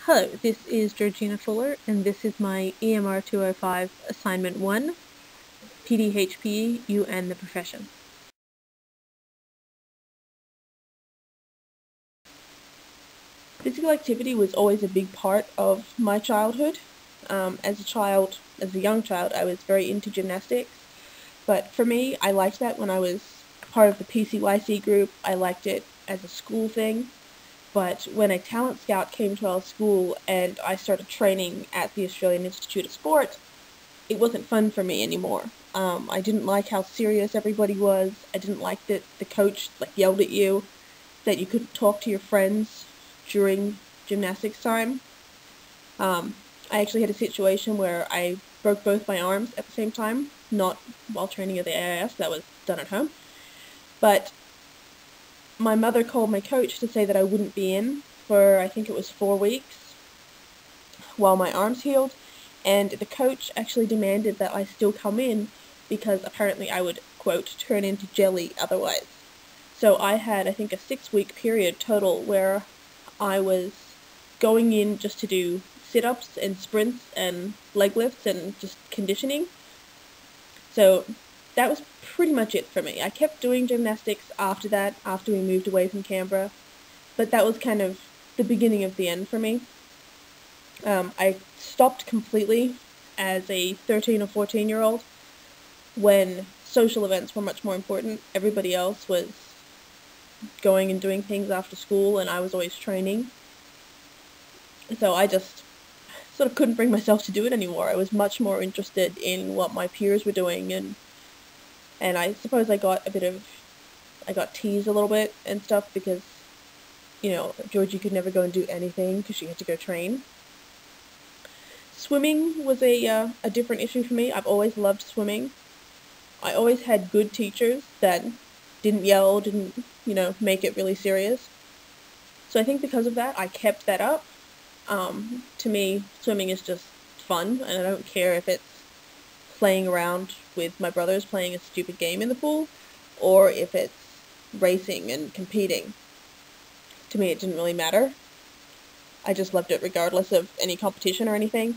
Hello, this is Georgina Fuller, and this is my EMR 205 Assignment 1, PDHPE, You and the Profession. Physical activity was always a big part of my childhood. As a young child, I was very into gymnastics, but for me, I liked that when I was part of the PCYC group. I liked it as a school thing. But when a talent scout came to our school and I started training at the Australian Institute of Sport, it wasn't fun for me anymore. I didn't like how serious everybody was. I didn't like that the coach yelled at you, that you couldn't talk to your friends during gymnastics time. I actually had a situation where I broke both my arms at the same time, not while training at the AIS, that was done at home. But my mother called my coach to say that I wouldn't be in for, I think it was 4 weeks, while my arms healed, and the coach actually demanded that I still come in because apparently I would, quote, turn into jelly otherwise. So I had, I think, a 6-week period total where I was going in just to do sit-ups and sprints and leg lifts and just conditioning. So that was pretty much it for me. I kept doing gymnastics after that, after we moved away from Canberra, but that was kind of the beginning of the end for me. I stopped completely as a 13 or 14-year-old when social events were much more important. Everybody else was going and doing things after school, and I was always training. So I just sort of couldn't bring myself to do it anymore. I was much more interested in what my peers were doing, and I suppose I got teased a little bit and stuff because, Georgie could never go and do anything because she had to go train. Swimming was a different issue for me. I've always loved swimming. I always had good teachers that didn't yell, didn't, make it really serious. So I think because of that, I kept that up. To me, swimming is just fun, and I don't care if it's playing around with my brothers playing a stupid game in the pool, or if it's racing and competing. To me, it didn't really matter. I just loved it regardless of any competition or anything.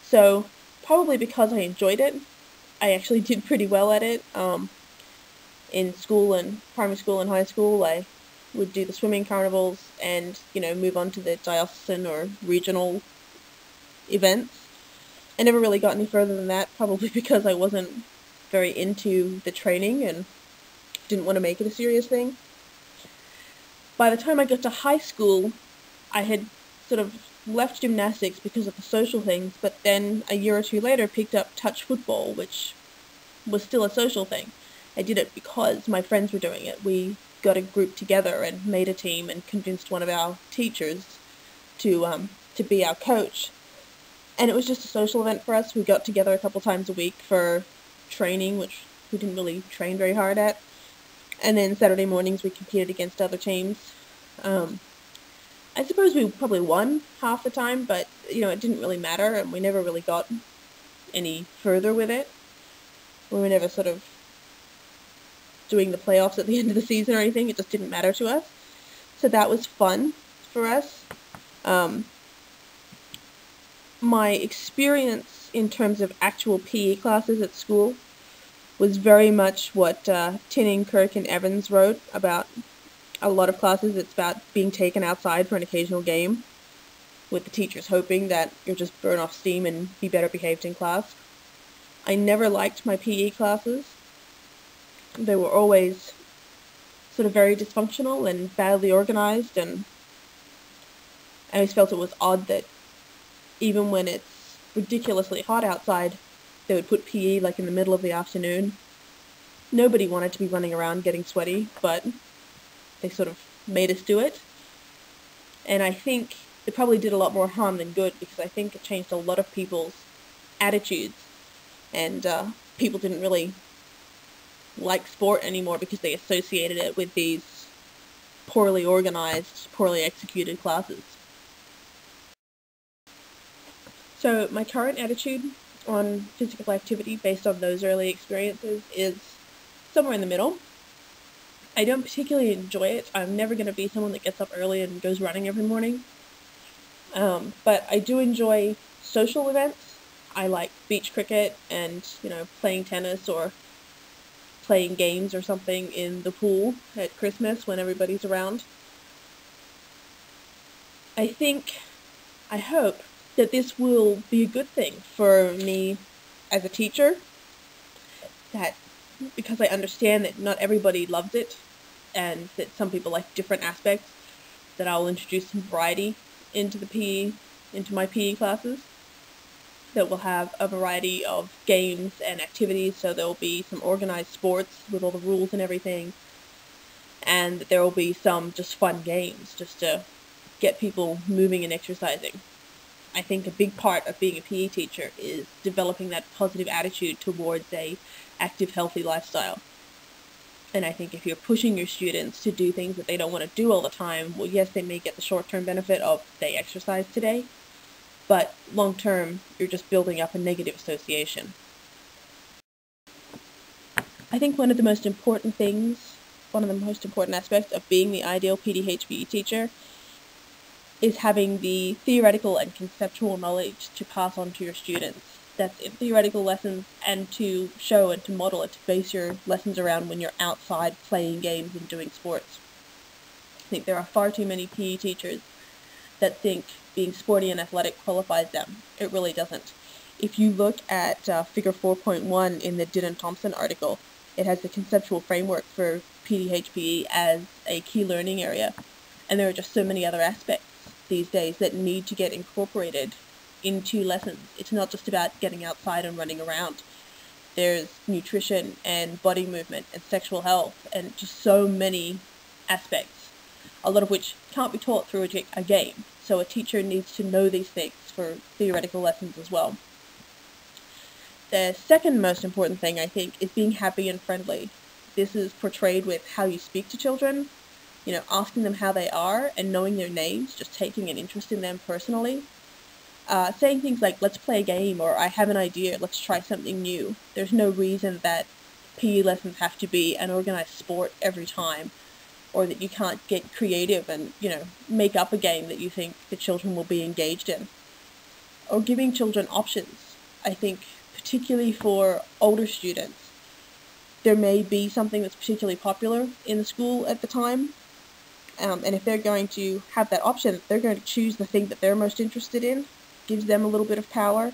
So, probably because I enjoyed it, I actually did pretty well at it. In school and primary school and high school, I would do the swimming carnivals and, move on to the diocesan or regional events. I never really got any further than that, probably because I wasn't very into the training and didn't want to make it a serious thing. By the time I got to high school, I had sort of left gymnastics because of the social things, but then a year or two later picked up touch football, which was still a social thing. I did it because my friends were doing it. We got a group together and made a team and convinced one of our teachers to be our coach. And it was just a social event for us. We got together a couple times a week for training, which we didn't really train very hard at. And then Saturday mornings we competed against other teams. I suppose we probably won half the time, but, it didn't really matter, and we never really got any further with it. We were never sort of doing the playoffs at the end of the season or anything. It just didn't matter to us. So that was fun for us. My experience in terms of actual PE classes at school was very much what Tinning, Kirk, and Evans wrote about. A lot of classes, it's about being taken outside for an occasional game, with the teachers hoping that you'll just burn off steam and be better behaved in class. I never liked my PE classes. They were always sort of very dysfunctional and badly organized, and I always felt it was odd that even when it's ridiculously hot outside, they would put PE in the middle of the afternoon. Nobody wanted to be running around getting sweaty, but they sort of made us do it. And I think it probably did a lot more harm than good, because I think it changed a lot of people's attitudes, and people didn't really like sport anymore because they associated it with these poorly organized, poorly executed classes. So my current attitude on physical activity based on those early experiences is somewhere in the middle. I don't particularly enjoy it. I'm never going to be someone that gets up early and goes running every morning. But I do enjoy social events. I like beach cricket and, playing tennis or playing games or something in the pool at Christmas when everybody's around. I hope that this will be a good thing for me as a teacher, that because I understand that not everybody loves it and that some people like different aspects, that I'll introduce some variety into my PE classes, that will have a variety of games and activities, so there will be some organized sports with all the rules and everything, and there will be some just fun games just to get people moving and exercising. I think a big part of being a PE teacher is developing that positive attitude towards a active, healthy lifestyle. And I think if you're pushing your students to do things that they don't want to do all the time, well, yes, they may get the short-term benefit of they exercise today, but long-term, you're just building up a negative association. I think one of the most important aspects of being the ideal PDHPE teacher is having the theoretical and conceptual knowledge to pass on to your students. That's in theoretical lessons, and to show and to model and to base your lessons around when you're outside playing games and doing sports. I think there are far too many PE teachers that think being sporty and athletic qualifies them. It really doesn't. If you look at figure 4.1 in the Didon-Thompson article, it has the conceptual framework for PDHPE as a key learning area. And there are just so many other aspects these days that need to get incorporated into lessons. It's not just about getting outside and running around. There's nutrition and body movement and sexual health and just so many aspects, a lot of which can't be taught through a game. So a teacher needs to know these things for theoretical lessons as well. The second most important thing, I think, is being happy and friendly. This is portrayed with how you speak to children, asking them how they are and knowing their names, just taking an interest in them personally. Saying things like, let's play a game, or I have an idea, let's try something new. There's no reason that PE lessons have to be an organized sport every time, or that you can't get creative and, make up a game that you think the children will be engaged in. Or giving children options. I think particularly for older students, there may be something that's particularly popular in the school at the time, and if they're going to have that option, they're going to choose the thing that they're most interested in. Gives them a little bit of power.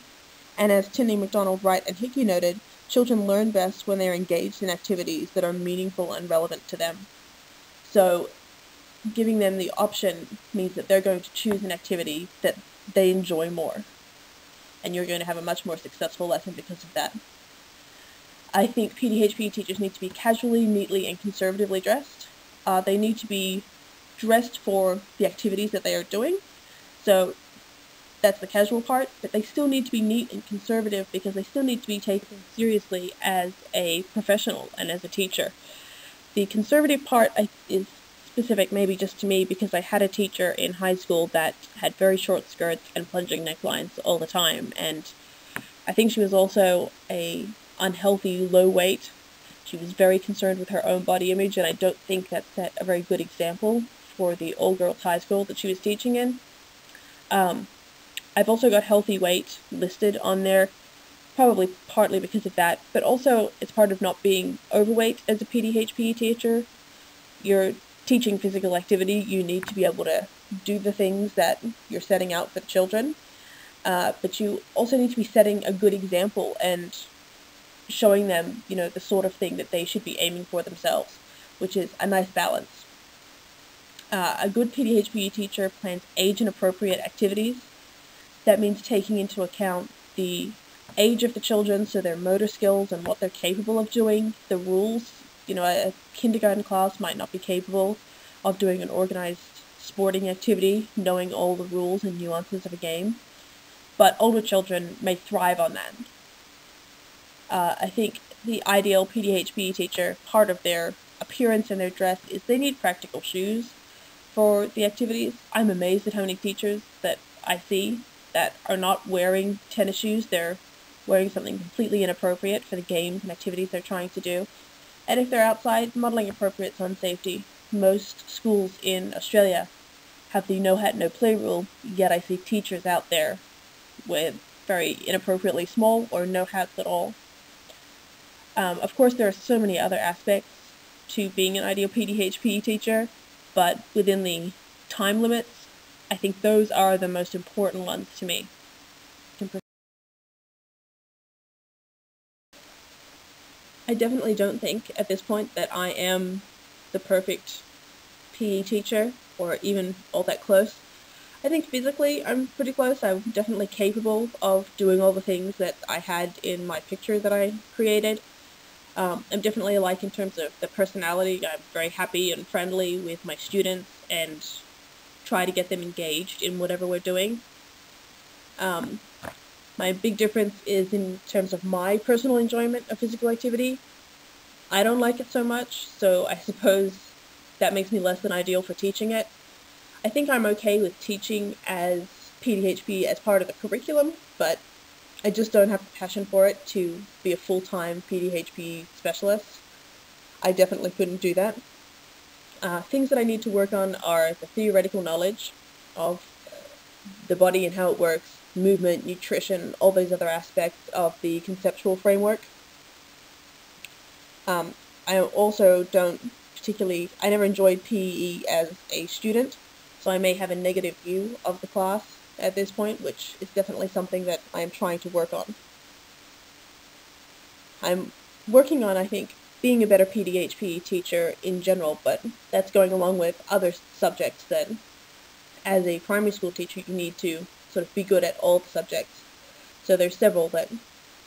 And as Tinney, MacDonald, Wright, and Hickey noted, children learn best when they're engaged in activities that are meaningful and relevant to them. So giving them the option means that they're going to choose an activity that they enjoy more. And you're going to have a much more successful lesson because of that. I think PDHPE teachers need to be casually, neatly, and conservatively dressed. They need to be dressed for the activities that they are doing. So that's the casual part, but they still need to be neat and conservative because they still need to be taken seriously as a professional and as a teacher. The conservative part is specific maybe just to me because I had a teacher in high school that had very short skirts and plunging necklines all the time, and I think she was also a unhealthy low weight. She was very concerned with her own body image, and I don't think that set a very good example for the all-girls high school that she was teaching in. I've also got healthy weight listed on there, probably partly because of that, but also it's part of not being overweight as a PDHPE teacher. You're teaching physical activity, you need to be able to do the things that you're setting out for the children, but you also need to be setting a good example and showing them, the sort of thing that they should be aiming for themselves, which is a nice balance. A good PDHPE teacher plans age and appropriate activities. That means taking into account the age of the children, so their motor skills and what they're capable of doing, the rules. A kindergarten class might not be capable of doing an organized sporting activity, knowing all the rules and nuances of a game, but older children may thrive on that. I think the ideal PDHPE teacher, part of their appearance and their dress is they need practical shoes for the activities. I'm amazed at how many teachers that I see that are not wearing tennis shoes. They're wearing something completely inappropriate for the games and activities they're trying to do. And if they're outside, modeling appropriate sun safety. Most schools in Australia have the no hat, no play rule, yet I see teachers out there with very inappropriately small or no hats at all. Of course, there are so many other aspects to being an ideal PDHPE teacher, but within the time limits, I think those are the most important ones to me. I definitely don't think at this point that I am the perfect PE teacher or even all that close. I think physically I'm pretty close. I'm definitely capable of doing all the things that I had in my picture that I created. I'm definitely alike in terms of the personality. I'm very happy and friendly with my students and try to get them engaged in whatever we're doing. My big difference is in terms of my personal enjoyment of physical activity. I don't like it so much, so I suppose that makes me less than ideal for teaching it. I think I'm okay with teaching as PDHP as part of the curriculum, but I just don't have the passion for it to be a full-time PDHP specialist. I definitely couldn't do that. Things that I need to work on are the theoretical knowledge of the body and how it works, movement, nutrition, all those other aspects of the conceptual framework. I also don't particularly, I never enjoyed PE as a student, so I may have a negative view of the class at this point, which is definitely something that I'm trying to work on. I'm working on, I think, being a better PDHPE teacher in general, but that's going along with other subjects that, as a primary school teacher, you need to sort of be good at all the subjects. So there's several that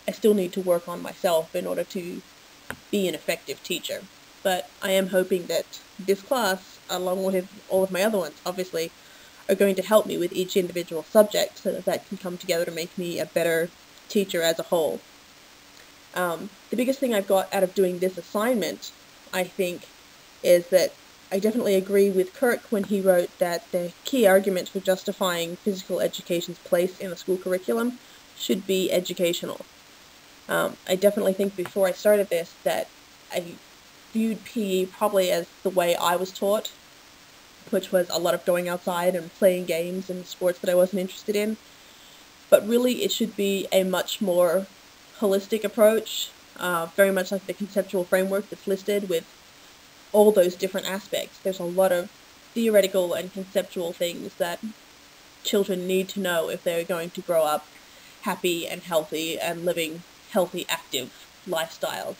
I still need to work on myself in order to be an effective teacher. But I am hoping that this class, along with all of my other ones, obviously, are going to help me with each individual subject so that can come together to make me a better teacher as a whole. The biggest thing I've got out of doing this assignment, I think, is that I definitely agree with Kirk when he wrote that the key argument for justifying physical education's place in the school curriculum should be educational. I definitely think before I started this that I viewed PE probably as the way I was taught, which was a lot of going outside and playing games and sports that I wasn't interested in. But really it should be a much more holistic approach, very much like the conceptual framework that's listed with all those different aspects. There's a lot of theoretical and conceptual things that children need to know if they're going to grow up happy and healthy and living healthy, active lifestyles.